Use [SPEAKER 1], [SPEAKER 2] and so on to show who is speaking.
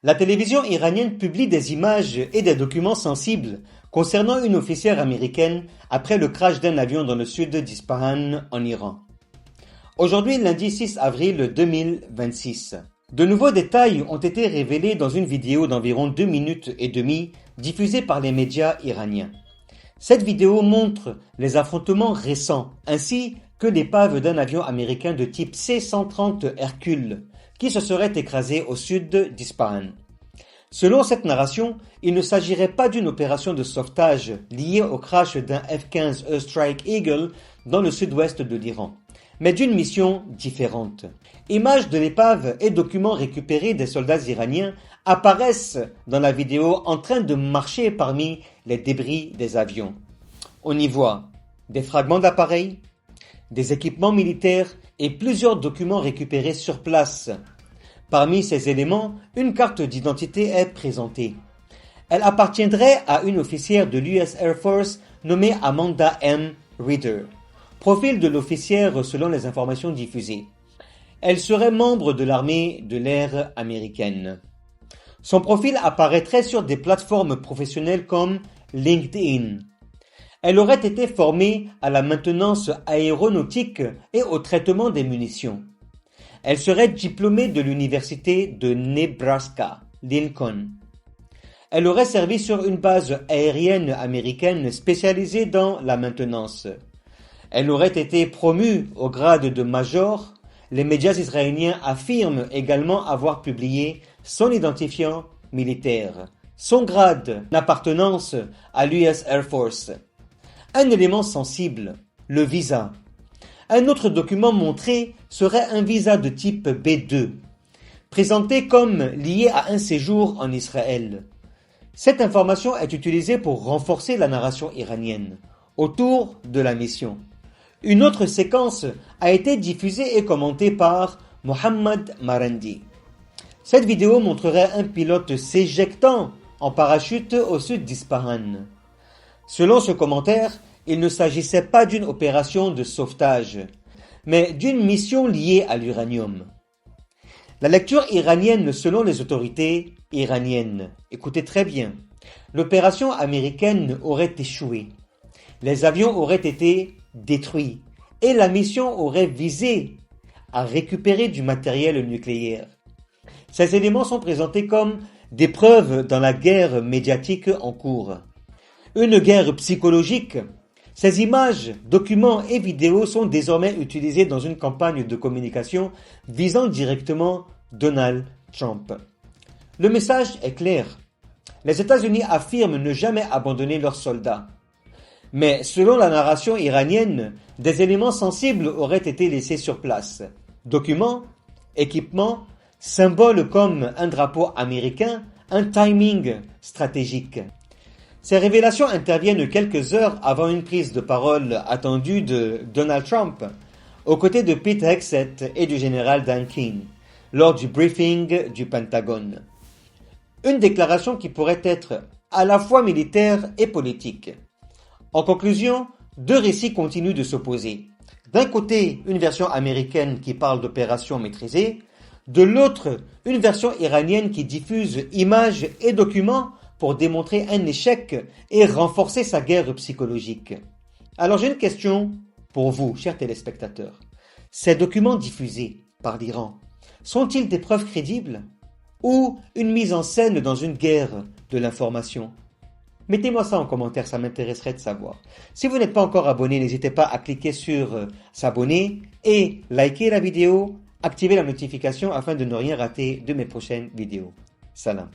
[SPEAKER 1] La télévision iranienne publie des images et des documents sensibles concernant une officière américaine après le crash d'un avion dans le sud d'Ispahan en Iran. Aujourd'hui, lundi 6 avril 2026. De nouveaux détails ont été révélés dans une vidéo d'environ 2 minutes et demie diffusée par les médias iraniens. Cette vidéo montre les affrontements récents ainsi que l'épave d'un avion américain de type C-130 Hercule qui se serait écrasé au sud d'Ispahan. Selon cette narration, il ne s'agirait pas d'une opération de sauvetage liée au crash d'un F-15 Strike Eagle dans le sud-ouest de l'Iran, mais d'une mission différente. Images de l'épave et documents récupérés des soldats iraniens apparaissent dans la vidéo en train de marcher parmi les débris des avions. On y voit des fragments d'appareils, des équipements militaires et plusieurs documents récupérés sur place. Parmi ces éléments, une carte d'identité est présentée. Elle appartiendrait à une officière de l'US Air Force nommée Amanda M. Reeder. Profil de l'officière selon les informations diffusées. Elle serait membre de l'armée de l'air américaine. Son profil apparaîtrait sur des plateformes professionnelles comme LinkedIn. Elle aurait été formée à la maintenance aéronautique et au traitement des munitions. Elle serait diplômée de l'université de Nebraska, Lincoln. Elle aurait servi sur une base aérienne américaine spécialisée dans la maintenance. Elle aurait été promue au grade de major. Les médias israéliens affirment également avoir publié son identifiant militaire, son grade d'appartenance à l'US Air Force. Un élément sensible, le visa. Un autre document montré serait un visa de type B2, présenté comme lié à un séjour en Israël. Cette information est utilisée pour renforcer la narration iranienne autour de la mission. Une autre séquence a été diffusée et commentée par Mohammad Marandi. Cette vidéo montrerait un pilote s'éjectant en parachute au sud d'Ispahan. Selon ce commentaire, il ne s'agissait pas d'une opération de sauvetage, mais d'une mission liée à l'uranium. La lecture iranienne selon les autorités iraniennes. Écoutez très bien. L'opération américaine aurait échoué. Les avions auraient été détruits et la mission aurait visé à récupérer du matériel nucléaire. Ces éléments sont présentés comme des preuves dans la guerre médiatique en cours. Une guerre psychologique. Ces images, documents et vidéos sont désormais utilisés dans une campagne de communication visant directement Donald Trump. Le message est clair. Les États-Unis affirment ne jamais abandonner leurs soldats. Mais selon la narration iranienne, des éléments sensibles auraient été laissés sur place. Documents, équipements, symboles comme un drapeau américain, un timing stratégique. Ces révélations interviennent quelques heures avant une prise de parole attendue de Donald Trump, aux côtés de Pete Hegseth et du général Dan King, lors du briefing du Pentagone. Une déclaration qui pourrait être à la fois militaire et politique. En conclusion, deux récits continuent de s'opposer. D'un côté, une version américaine qui parle d'opérations maîtrisées, de l'autre, une version iranienne qui diffuse images et documents pour démontrer un échec et renforcer sa guerre psychologique. Alors j'ai une question pour vous, chers téléspectateurs. Ces documents diffusés par l'Iran sont-ils des preuves crédibles ou une mise en scène dans une guerre de l'information? Mettez-moi ça en commentaire, ça m'intéresserait de savoir. Si vous n'êtes pas encore abonné, n'hésitez pas à cliquer sur s'abonner et liker la vidéo, activer la notification afin de ne rien rater de mes prochaines vidéos. Salam.